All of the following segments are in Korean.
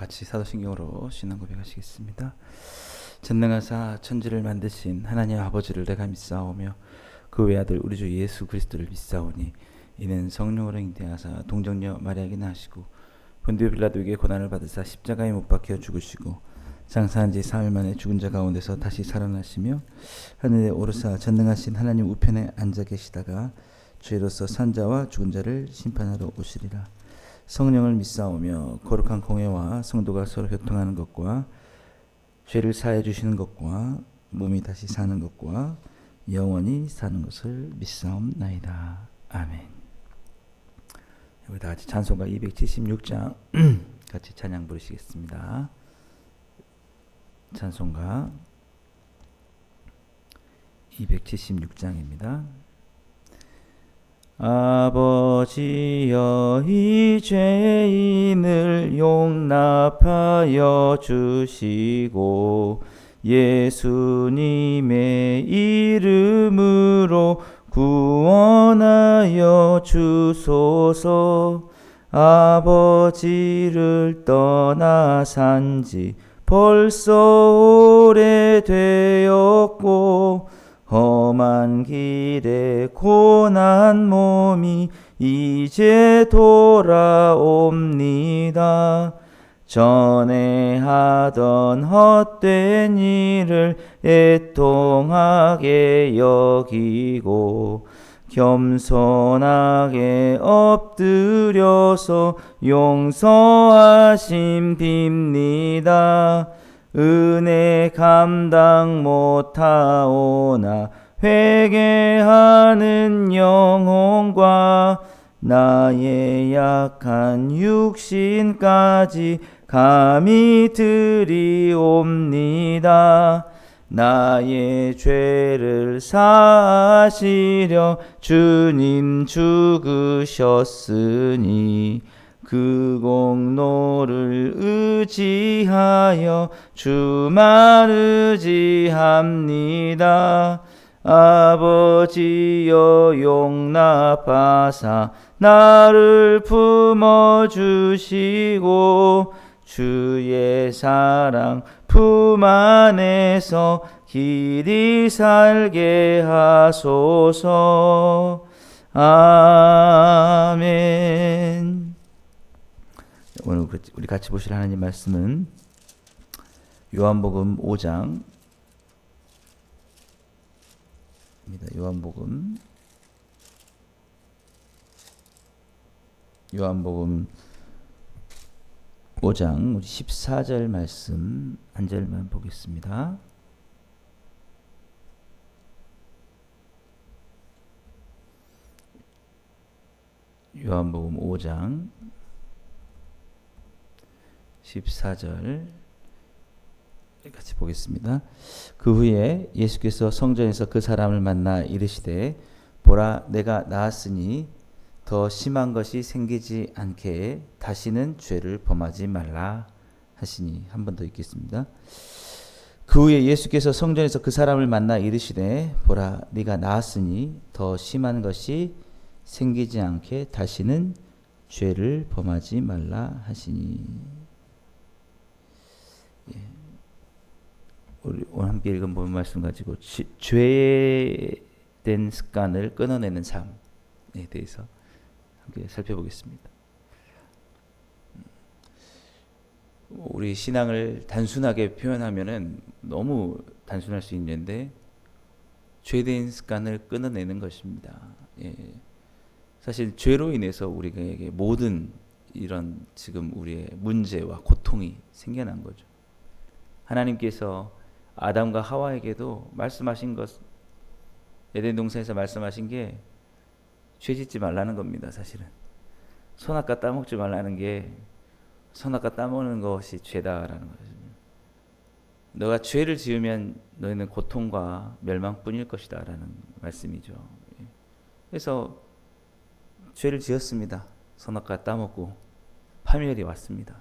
같이 사도신경으로 신앙 고백하시겠습니다. 전능하사 천지를 만드신 하나님 아버지를 내가 믿사오며 그 외아들 우리 주 예수 그리스도를 믿사오니 이는 성령으로 잉태하사 동정녀 마리아에게 나시고 본디오 빌라도에게 고난을 받으사 십자가에 못 박혀 죽으시고 장사한 지 사흘 만에 죽은 자 가운데서 다시 살아나시며 하늘에 오르사 전능하신 하나님 우편에 앉아 계시다가 죄로서 산 자와 죽은 자를 심판하러 오시리라. 성령을 믿사오며 거룩한 공회와 성도가 서로 교통하는 것과 죄를 사해 주시는 것과 몸이 다시 사는 것과 영원히 사는 것을 믿사옵나이다. 아멘. 우리 다 같이 찬송가 276장 같이 찬양 부르시겠습니다. 찬송가 276장입니다. 아버지여 이 죄인을 용납하여 주시고 예수님의 이름으로 구원하여 주소서. 아버지를 떠나 산지 벌써 오래되었고 험한 길에 고난 몸이 이제 돌아옵니다. 전에 하던 헛된 일을 애통하게 여기고 겸손하게 엎드려서 용서하심 빕니다. 은혜 감당 못하오나 회개하는 영혼과 나의 약한 육신까지 감히 드리옵니다. 나의 죄를 사하시려 주님 죽으셨으니 그 공로를 의지하여 주만 의지합니다. 아버지여 용납하사 나를 품어주시고 주의 사랑 품 안에서 길이 살게 하소서. 아멘. 오늘 우리 같이 보실 하나님 말씀은 요한복음 5장입니다. 요한복음 5장 14절 말씀 한 절만 보겠습니다. 요한복음 5장 14절 같이 보겠습니다. 그 후에 예수께서 성전에서 그 사람을 만나 이르시되 보라 내가 나았으니 더 심한 것이 생기지 않게 다시는 죄를 범하지 말라 하시니. 한 번 더 읽겠습니다. 그 후에 예수께서 성전에서 그 사람을 만나 이르시되 보라 네가 나았으니 더 심한 것이 생기지 않게 다시는 죄를 범하지 말라 하시니. 예. 우리 오늘 함께 읽은 본 말씀 가지고 죄에 된 습관을 끊어내는 삶에 대해서 함께 살펴보겠습니다. 우리 신앙을 단순하게 표현하면은 너무 단순할 수 있는데 죄된 습관을 끊어내는 것입니다. 예. 사실 죄로 인해서 우리에게 모든 이런 지금 우리의 문제와 고통이 생겨난 거죠. 하나님께서 아담과 하와에게도 말씀하신 것, 에덴 동산에서 말씀하신 게 죄짓지 말라는 겁니다. 사실은 선악과 따먹지 말라는 게 선악과 따먹는 것이 죄다라는 거죠. 너가 죄를 지으면 너희는 고통과 멸망뿐일 것이다 라는 말씀이죠. 그래서 죄를 지었습니다. 선악과 따먹고 파멸이 왔습니다.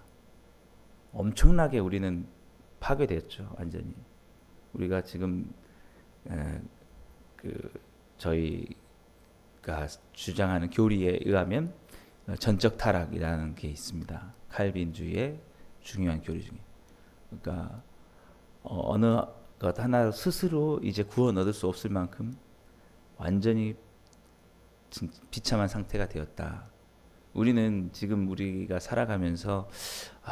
엄청나게 우리는 파괴됐죠. 완전히 우리가 지금 저희가 주장하는 교리에 의하면 전적 타락이라는 게 있습니다. 칼빈주의의 중요한 교리 중에. 그러니까 어느 것 하나 스스로 이제 구원 얻을 수 없을 만큼 완전히 비참한 상태가 되었다. 우리는 지금 우리가 살아가면서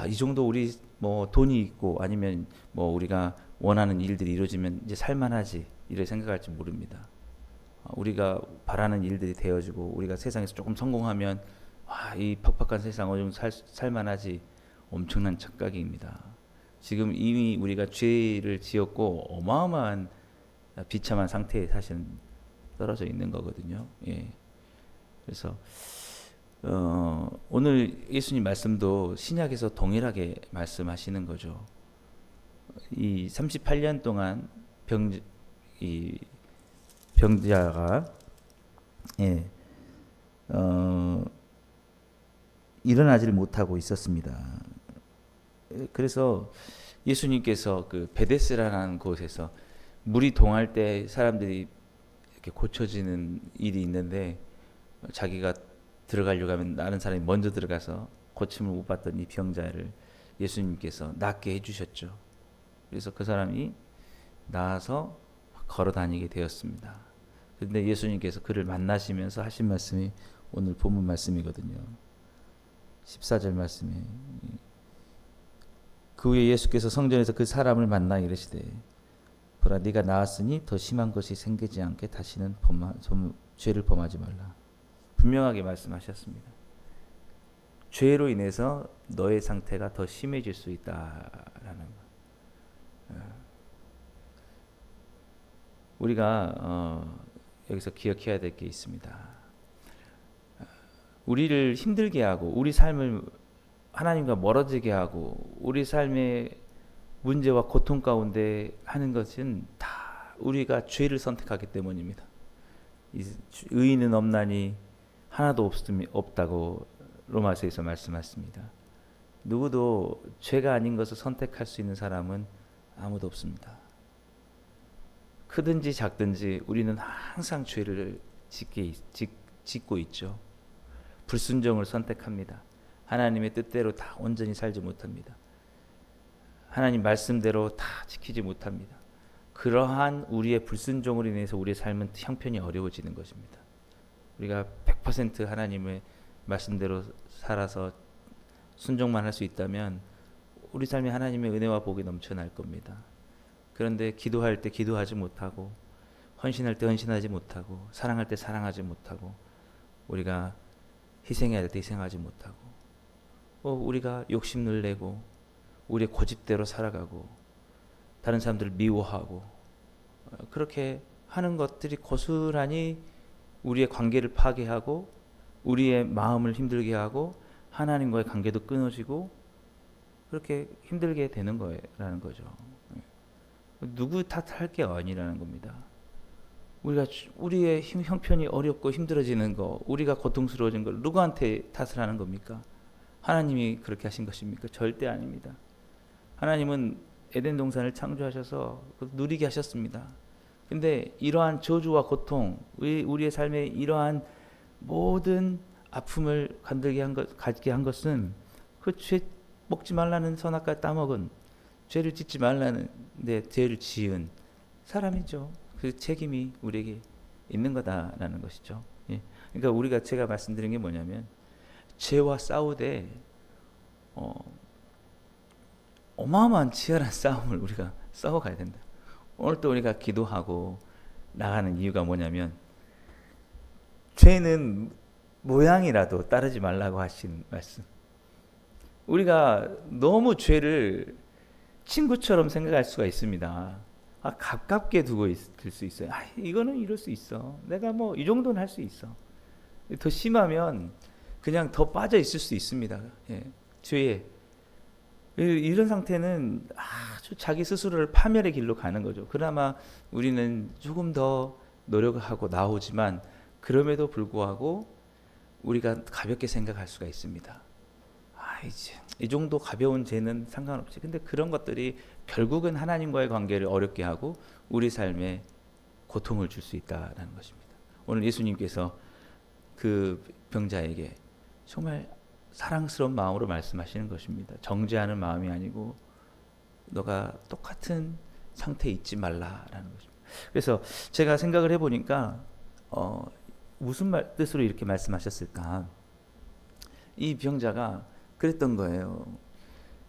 이 정도 우리 뭐 돈이 있고 아니면 뭐 우리가 원하는 일들이 이루어지면 이제 살만하지 이렇게 생각할지 모릅니다. 우리가 바라는 일들이 되어지고 우리가 세상에서 조금 성공하면 이 팍팍한 세상 좀 살만하지 엄청난 착각입니다. 지금 이미 우리가 죄를 지었고 어마어마한 비참한 상태에 사실은 떨어져 있는 거거든요. 예. 그래서 오늘 예수님 말씀도 신약에서 동일하게 말씀하시는 거죠. 이 38년 동안 이 병자가 일어나지를 못하고 있었습니다. 그래서 예수님께서 그 베데스라는 곳에서 물이 동할 때 사람들이 이렇게 고쳐지는 일이 있는데 자기가 들어가려고 하면 다른 사람이 먼저 들어가서 고침을 못 받던 이 병자를 예수님께서 낫게 해주셨죠. 그래서 그 사람이 나아서 걸어 다니게 되었습니다. 그런데 예수님께서 그를 만나시면서 하신 말씀이 오늘 본문 말씀이거든요. 14절 말씀에 그 후에 예수께서 성전에서 그 사람을 만나 이르시되 보라 네가 나았으니 더 심한 것이 생기지 않게 다시는 죄를 범하지 말라. 분명하게 말씀하셨습니다. 죄로 인해서 너의 상태가 더 심해질 수 있다라는 거. 우리가 여기서 기억해야 될 게 있습니다. 우리를 힘들게 하고 우리 삶을 하나님과 멀어지게 하고 우리 삶의 문제와 고통 가운데 하는 것은 다 우리가 죄를 선택하기 때문입니다. 의인은 없나니 하나도 없다고 로마서에서 말씀하십니다. 누구도 죄가 아닌 것을 선택할 수 있는 사람은 아무도 없습니다. 크든지 작든지 우리는 항상 죄를 짓고 있죠. 불순종을 선택합니다. 하나님의 뜻대로 다 온전히 살지 못합니다. 하나님 말씀대로 다 지키지 못합니다. 그러한 우리의 불순종으로 인해서 우리의 삶은 형편이 어려워지는 것입니다. 우리가 100% 하나님의 말씀대로 살아서 순종만 할 수 있다면 우리 삶에 하나님의 은혜와 복이 넘쳐날 겁니다. 그런데 기도할 때 기도하지 못하고 헌신할 때 헌신하지 못하고 사랑할 때 사랑하지 못하고 우리가 희생해야 될 때 희생하지 못하고 우리가 욕심을 내고 우리의 고집대로 살아가고 다른 사람들을 미워하고 그렇게 하는 것들이 고스란히 우리의 관계를 파괴하고 우리의 마음을 힘들게 하고 하나님과의 관계도 끊어지고 그렇게 힘들게 되는 거라는 거죠. 누구 탓할 게 아니라는 겁니다. 우리의 형편이 어렵고 힘들어지는 거, 우리가 고통스러워진 걸 누구한테 탓을 하는 겁니까? 하나님이 그렇게 하신 것입니까? 절대 아닙니다. 하나님은 에덴 동산을 창조하셔서 누리게 하셨습니다. 근데 이러한 저주와 고통, 우리의 삶에 이러한 모든 아픔을 갖게 한 것은 그 죄 먹지 말라는 선악과 따먹은 죄를 짓지 말라는 죄를 지은 사람이죠. 그 책임이 우리에게 있는 거다라는 것이죠. 예. 그러니까 제가 말씀드린 게 뭐냐면 죄와 싸우되 어마어마한 치열한 싸움을 우리가 싸워가야 된다. 오늘 또 우리가 기도하고 나가는 이유가 뭐냐면 죄는 모양이라도 따르지 말라고 하신 말씀. 우리가 너무 죄를 친구처럼 생각할 수가 있습니다. 가깝게 두고 있을 수 있어요. 이거는 이럴 수 있어. 내가 뭐 이 정도는 할 수 있어. 더 심하면 그냥 더 빠져 있을 수 있습니다. 예, 죄에. 이런 상태는 아주 자기 스스로를 파멸의 길로 가는 거죠. 그나마 우리는 조금 더 노력하고 나오지만 그럼에도 불구하고 우리가 가볍게 생각할 수가 있습니다. 이제 이 정도 가벼운 죄는 상관없지. 근데 그런 것들이 결국은 하나님과의 관계를 어렵게 하고 우리 삶에 고통을 줄 수 있다는 것입니다. 오늘 예수님께서 그 병자에게 정말 사랑스러운 마음으로 말씀하시는 것입니다. 정죄하는 마음이 아니고 너가 똑같은 상태에 있지 말라라는 것입니다. 그래서 제가 생각을 해보니까 무슨 뜻으로 이렇게 말씀하셨을까? 이 병자가 그랬던 거예요.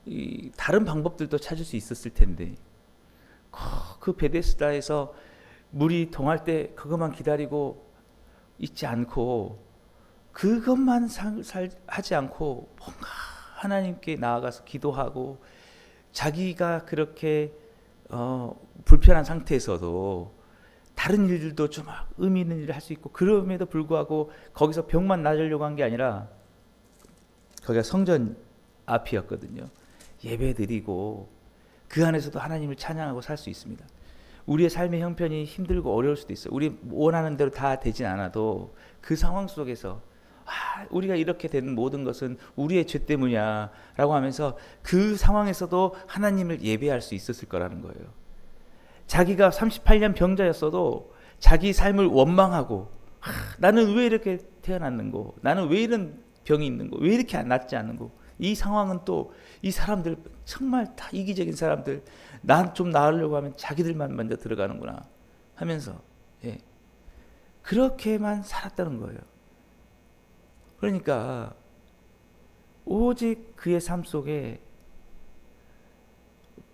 이 다른 방법들도 찾을 수 있었을 텐데 그 베데스다에서 물이 동할 때 그것만 기다리고 있지 않고 그것만 하지 않고 뭔가 하나님께 나아가서 기도하고 자기가 그렇게 불편한 상태에서도 다른 일들도 좀 의미 있는 일을 할 수 있고 그럼에도 불구하고 거기서 병만 낫으려고 한 게 아니라 거기가 성전 앞이었거든요. 예배 드리고 그 안에서도 하나님을 찬양하고 살 수 있습니다. 우리의 삶의 형편이 힘들고 어려울 수도 있어요. 우리 원하는 대로 다 되진 않아도 그 상황 속에서 우리가 이렇게 된 모든 것은 우리의 죄 때문이야 라고 하면서 그 상황에서도 하나님을 예배할 수 있었을 거라는 거예요. 자기가 38년 병자였어도 자기 삶을 원망하고 나는 왜 이렇게 태어났는고, 나는 왜 이런 병이 있는고, 왜 이렇게 안 낫지 않는고, 이 상황은 또 이 사람들 정말 다 이기적인 사람들, 난 좀 나으려고 하면 자기들만 먼저 들어가는구나 하면서 그렇게만 살았다는 거예요. 그러니까 오직 그의 삶 속에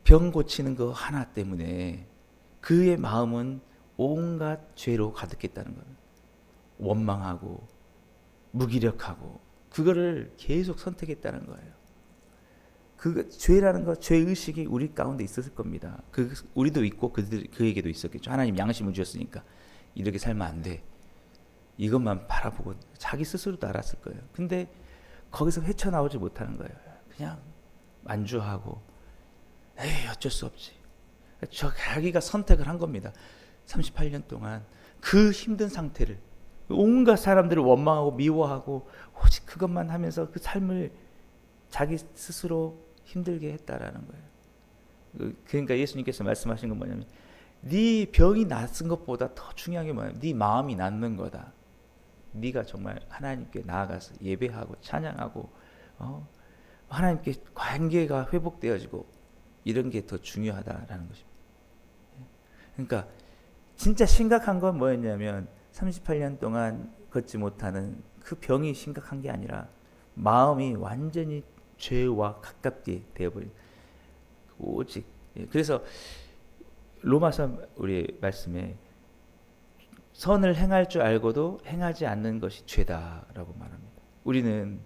병 고치는 거 하나 때문에 그의 마음은 온갖 죄로 가득했다는 거예요. 원망하고 무기력하고 그거를 계속 선택했다는 거예요. 그 죄라는 거, 죄 의식이 우리 가운데 있었을 겁니다. 우리도 있고 그에게도 있었겠죠. 하나님 양심을 주셨으니까 이렇게 살면 안 돼. 이것만 바라보고 자기 스스로도 알았을 거예요. 근데 거기서 헤쳐나오지 못하는 거예요. 그냥 만주하고 에이 어쩔 수 없지. 자기가 선택을 한 겁니다. 38년 동안 그 힘든 상태를 온갖 사람들을 원망하고 미워하고 오직 그것만 하면서 그 삶을 자기 스스로 힘들게 했다라는 거예요. 그러니까 예수님께서 말씀하신 건 뭐냐면 네 병이 낫은 것보다 더 중요한 게 뭐냐면 네 마음이 낫는 거다. 네가 정말 하나님께 나아가서 예배하고 찬양하고 하나님께 관계가 회복되어지고 이런 게 더 중요하다라는 것입니다. 그러니까 진짜 심각한 건 뭐였냐면 38년 동안 걷지 못하는 그 병이 심각한 게 아니라 마음이 완전히 죄와 가깝게 되어버린 오직. 그래서 로마서 우리 말씀에 선을 행할 줄 알고도 행하지 않는 것이 죄다라고 말합니다. 우리는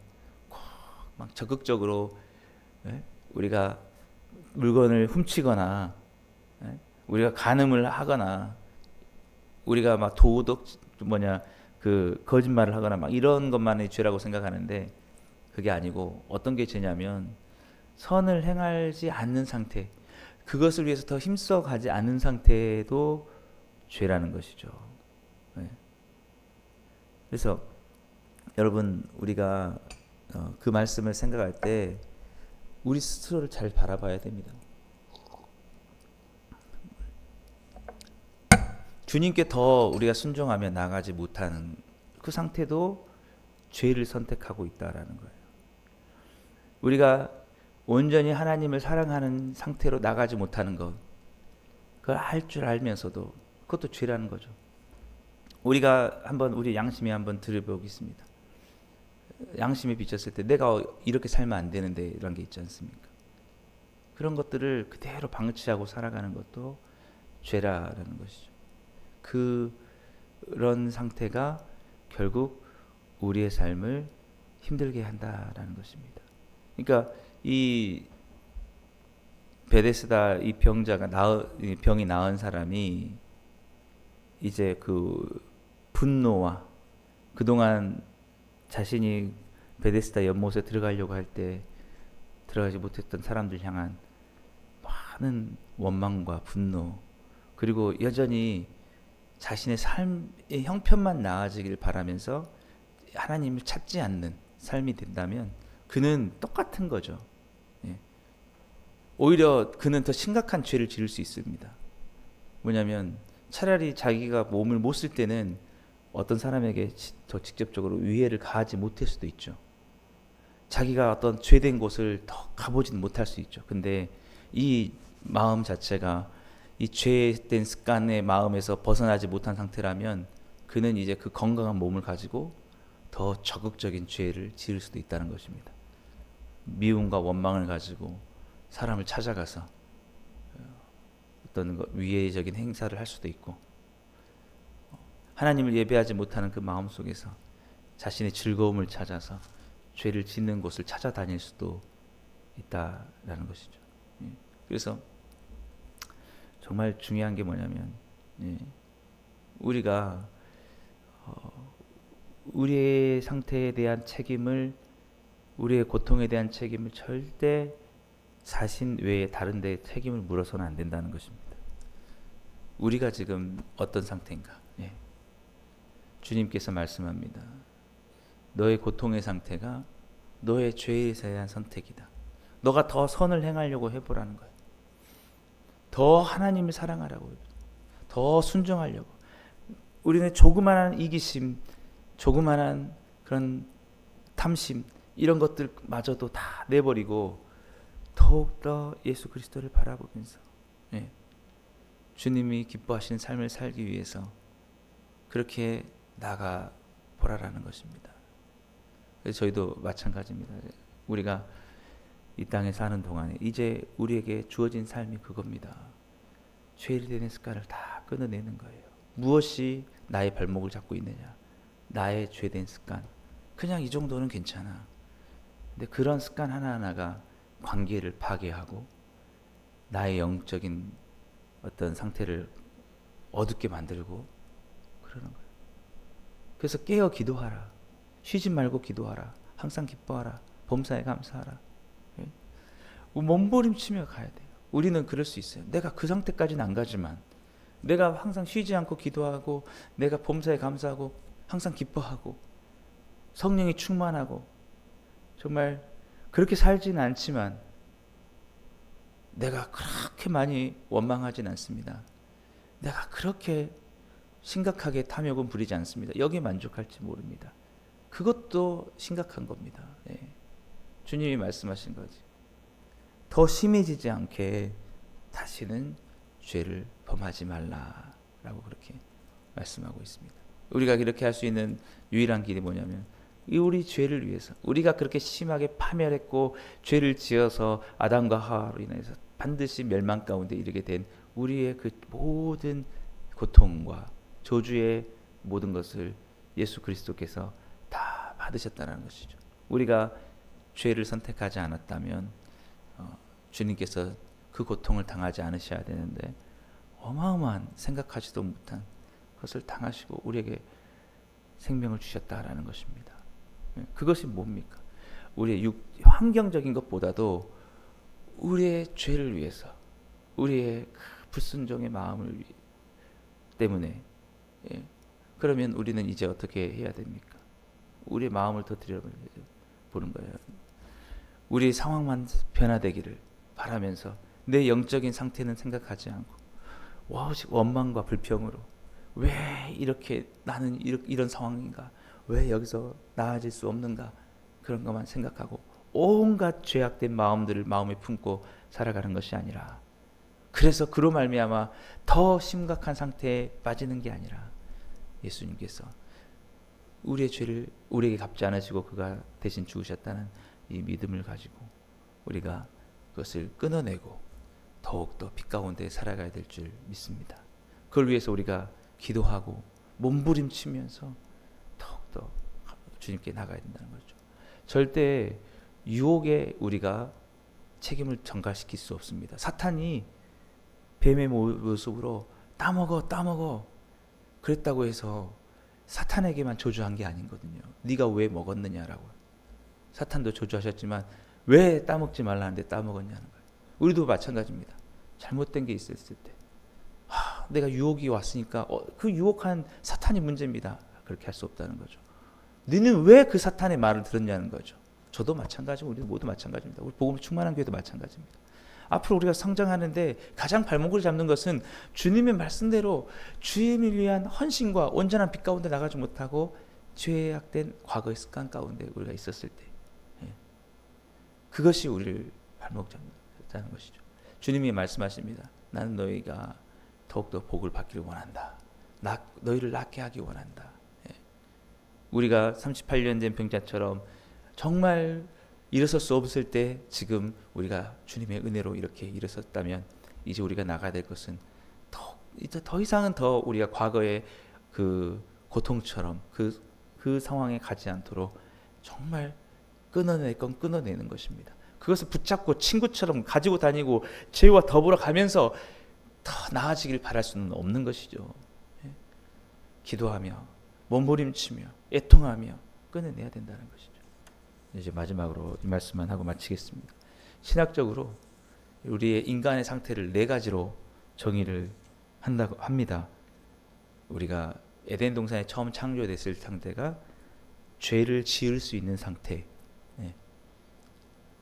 막 적극적으로 우리가 물건을 훔치거나 우리가 간음을 하거나 우리가 막 그 거짓말을 하거나 막 이런 것만이 죄라고 생각하는데 그게 아니고 어떤 게 죄냐면 선을 행하지 않는 상태, 그것을 위해서 더 힘써 가지 않는 상태도 죄라는 것이죠. 그래서 여러분 우리가 그 말씀을 생각할 때 우리 스스로를 잘 바라봐야 됩니다. 주님께 더 우리가 순종하며 나가지 못하는 그 상태도 죄를 선택하고 있다라는 거예요. 우리가 온전히 하나님을 사랑하는 상태로 나가지 못하는 것, 그걸 할 줄 알면서도 그것도 죄라는 거죠. 우리가 한번 우리 양심에 한번 들여보겠습니다. 양심에 비쳤을 때 내가 이렇게 살면 안 되는데 이런 게 있지 않습니까? 그런 것들을 그대로 방치하고 살아가는 것도 죄라는 것이죠. 그런 상태가 결국 우리의 삶을 힘들게 한다라는 것입니다. 그러니까 이 베데스다 이 병자가 병이 나은 사람이 이제 그 분노와 그동안 자신이 베데스다 연못에 들어가려고 할 때 들어가지 못했던 사람들 향한 많은 원망과 분노, 그리고 여전히 자신의 삶의 형편만 나아지길 바라면서 하나님을 찾지 않는 삶이 된다면 그는 똑같은 거죠. 오히려 그는 더 심각한 죄를 지을 수 있습니다. 뭐냐면 차라리 자기가 몸을 못 쓸 때는 어떤 사람에게 더 직접적으로 위해를 가하지 못할 수도 있죠. 자기가 어떤 죄된 곳을 더 가보진 못할 수 있죠. 근데 이 마음 자체가 이 죄된 습관의 마음에서 벗어나지 못한 상태라면 그는 이제 그 건강한 몸을 가지고 더 적극적인 죄를 지을 수도 있다는 것입니다. 미움과 원망을 가지고 사람을 찾아가서 어떤 위해적인 행사를 할 수도 있고, 하나님을 예배하지 못하는 그 마음 속에서 자신의 즐거움을 찾아서 죄를 짓는 곳을 찾아다닐 수도 있다라는 것이죠. 그래서 정말 중요한 게 뭐냐면, 우리가 우리의 상태에 대한 책임을, 우리의 고통에 대한 책임을 절대 자신 외에 다른 데 책임을 물어서는 안 된다는 것입니다. 우리가 지금 어떤 상태인가? 주님께서 말씀합니다. 너의 고통의 상태가 너의 죄에 대한 선택이다. 너가 더 선을 행하려고 해보라는 거야. 더 하나님을 사랑하라고, 더 순종하려고. 우리는 조그마한 이기심, 조그마한 그런 탐심, 이런 것들마저도 다 내버리고 더욱더 예수 그리스도를 바라보면서 주님이 기뻐하시는 삶을 살기 위해서 그렇게 나가 보라라는 것입니다. 그래서 저희도 마찬가지입니다. 우리가 이 땅에 사는 동안에 이제 우리에게 주어진 삶이 그겁니다. 죄된 습관을 다 끊어내는 거예요. 무엇이 나의 발목을 잡고 있느냐? 나의 죄된 습관. 그냥 이 정도는 괜찮아. 근데 그런 습관 하나하나가 관계를 파괴하고 나의 영적인 어떤 상태를 어둡게 만들고 그러는 거예요. 그래서 깨어 기도하라. 쉬지 말고 기도하라. 항상 기뻐하라. 범사에 감사하라. 몸부림치며 가야 돼요. 우리는 그럴 수 있어요. 내가 그 상태까지는 안 가지만 내가 항상 쉬지 않고 기도하고 내가 범사에 감사하고 항상 기뻐하고 성령이 충만하고 정말 그렇게 살지는 않지만 내가 그렇게 많이 원망하진 않습니다. 내가 그렇게 심각하게 탐욕은 부리지 않습니다. 여기에 만족할지 모릅니다. 그것도 심각한 겁니다. 주님이 말씀하신 거지. 더 심해지지 않게 다시는 죄를 범하지 말라라고 그렇게 말씀하고 있습니다. 우리가 이렇게 할 수 있는 유일한 길이 뭐냐면 우리 죄를 위해서, 우리가 그렇게 심하게 파멸했고 죄를 지어서 아담과 하와로 인해서 반드시 멸망 가운데 이르게 된 우리의 그 모든 고통과 저주의 모든 것을 예수 그리스도께서 다 받으셨다는 것이죠. 우리가 죄를 선택하지 않았다면 주님께서 그 고통을 당하지 않으셔야 되는데 어마어마한 생각하지도 못한 것을 당하시고 우리에게 생명을 주셨다라는 것입니다. 그것이 뭡니까? 우리의 환경적인 것보다도 우리의 죄를 위해서, 우리의 불순종의 마음을 때문에. 그러면 우리는 이제 어떻게 해야 됩니까? 우리의 마음을 더 들여보는 거예요. 우리의 상황만 변화되기를 바라면서 내 영적인 상태는 생각하지 않고 원망과 불평으로 왜 이렇게 나는 이런 상황인가? 왜 여기서 나아질 수 없는가? 그런 것만 생각하고 온갖 죄악된 마음들을 마음에 품고 살아가는 것이 아니라, 그래서 그로 말미암아 더 심각한 상태에 빠지는 게 아니라 예수님께서 우리의 죄를 우리에게 갚지 않으시고 그가 대신 죽으셨다는 이 믿음을 가지고 우리가 그것을 끊어내고 더욱더 빛 가운데 살아가야 될 줄 믿습니다. 그걸 위해서 우리가 기도하고 몸부림치면서 더욱더 주님께 나가야 된다는 거죠. 절대 유혹에 우리가 책임을 전가시킬 수 없습니다. 사탄이 뱀의 모습으로 따먹어 그랬다고 해서 사탄에게만 저주한 게 아니거든요. 네가 왜 먹었느냐라고. 사탄도 저주하셨지만 왜 따먹지 말라는데 따먹었냐는 거예요. 우리도 마찬가지입니다. 잘못된 게 있었을 때 내가 유혹이 왔으니까 그 유혹한 사탄이 문제입니다. 그렇게 할 수 없다는 거죠. 너는 왜 그 사탄의 말을 들었냐는 거죠. 저도 마찬가지고 우리 모두 마찬가지입니다. 우리 복음 충만한 교회도 마찬가지입니다. 앞으로 우리가 성장하는데 가장 발목을 잡는 것은 주님의 말씀대로 주님을 위한 헌신과 온전한 빛 가운데 나가지 못하고 죄악된 과거의 습관 가운데 우리가 있었을 때 그것이 우리를 발목 잡는 것이죠. 주님이 말씀하십니다. 나는 너희가 더욱더 복을 받기를 원한다. 너희를 낫게 하기 원한다. 예. 우리가 38년 된 병자처럼 정말 일어설 수 없을 때 지금 우리가 주님의 은혜로 이렇게 일어섰다면 이제 우리가 나가야 될 것은 이제 더 이상은 더 우리가 과거의 그 고통처럼 그 상황에 가지 않도록 정말 끊어낼 건 끊어내는 것입니다. 그것을 붙잡고 친구처럼 가지고 다니고 죄와 더불어 가면서 더 나아지길 바랄 수는 없는 것이죠. 기도하며 몸부림치며 애통하며 끊어내야 된다는 것이죠. 이제 마지막으로 이 말씀만 하고 마치겠습니다. 신학적으로 우리의 인간의 상태를 네 가지로 정의를 한다고 합니다. 우리가 에덴 동산에 처음 창조됐을 상태가 죄를 지을 수 있는 상태.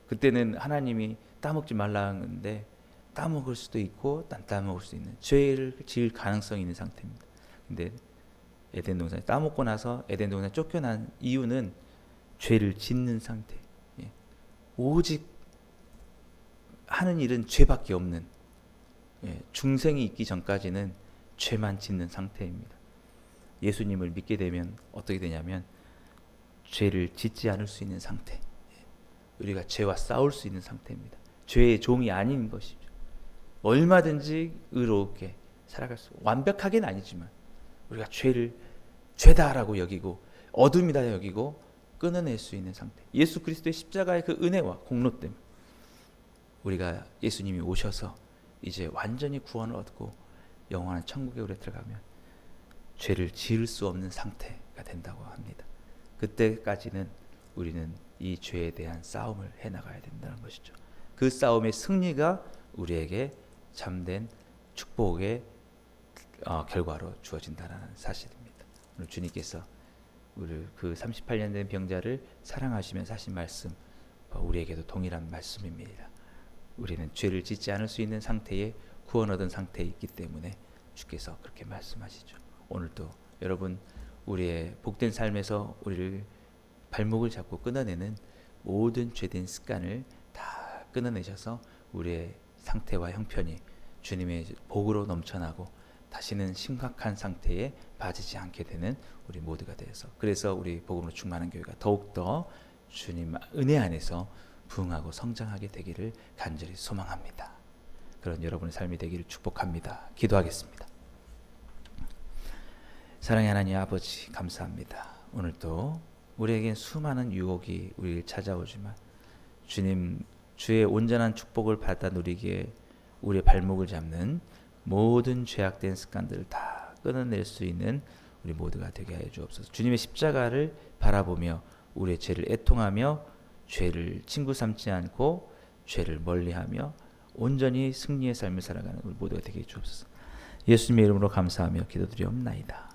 그때는 하나님이 따먹지 말라는데 따먹을 수도 있고 안 따먹을 수도 있는 죄를 지을 가능성이 있는 상태입니다. 근데 에덴 동산에 따먹고 나서 에덴 동산에 쫓겨난 이유는 죄를 짓는 상태. 오직 하는 일은 죄밖에 없는 중생이 있기 전까지는 죄만 짓는 상태입니다. 예수님을 믿게 되면 어떻게 되냐면 죄를 짓지 않을 수 있는 상태. 우리가 죄와 싸울 수 있는 상태입니다. 죄의 종이 아닌 것이죠. 얼마든지 의롭게 살아갈 수, 완벽하게는 아니지만 우리가 죄를 죄다라고 여기고 어둠이다 여기고 끊어낼 수 있는 상태. 예수 그리스도의 십자가의 그 은혜와 공로 때문에 우리가 예수님이 오셔서 이제 완전히 구원을 얻고 영원한 천국에 우리 들어가면 죄를 지을 수 없는 상태가 된다고 합니다. 그때까지는 우리는 이 죄에 대한 싸움을 해나가야 된다는 것이죠. 그 싸움의 승리가 우리에게 참된 축복의 결과로 주어진다는 사실입니다. 오늘 주님께서 우리 그 38년 된 병자를 사랑하시면서 하신 말씀, 우리에게도 동일한 말씀입니다. 우리는 죄를 짓지 않을 수 있는 상태에 구원 얻은 상태에 있기 때문에 주께서 그렇게 말씀하시죠. 오늘도 여러분 우리의 복된 삶에서 우리를 발목을 잡고 끊어내는 모든 죄된 습관을 다 끊어내셔서 우리의 상태와 형편이 주님의 복으로 넘쳐나고 다시는 심각한 상태에 빠지지 않게 되는 우리 모두가 되어서, 그래서 우리 복음으로 충만한 교회가 더욱더 주님 은혜 안에서 부흥하고 성장하게 되기를 간절히 소망합니다. 그런 여러분의 삶이 되기를 축복합니다. 기도하겠습니다. 사랑의 하나님 아버지, 감사합니다. 오늘도 우리에겐 수많은 유혹이 우리를 찾아오지만 주님, 주의 온전한 축복을 받아 누리기에 우리의 발목을 잡는 모든 죄악된 습관들을 다 끊어낼 수 있는 우리 모두가 되게 해 주옵소서. 주님의 십자가를 바라보며 우리의 죄를 애통하며 죄를 친구 삼지 않고 죄를 멀리하며 온전히 승리의 삶을 살아가는 우리 모두가 되게 해 주옵소서. 예수님의 이름으로 감사하며 기도드리옵나이다.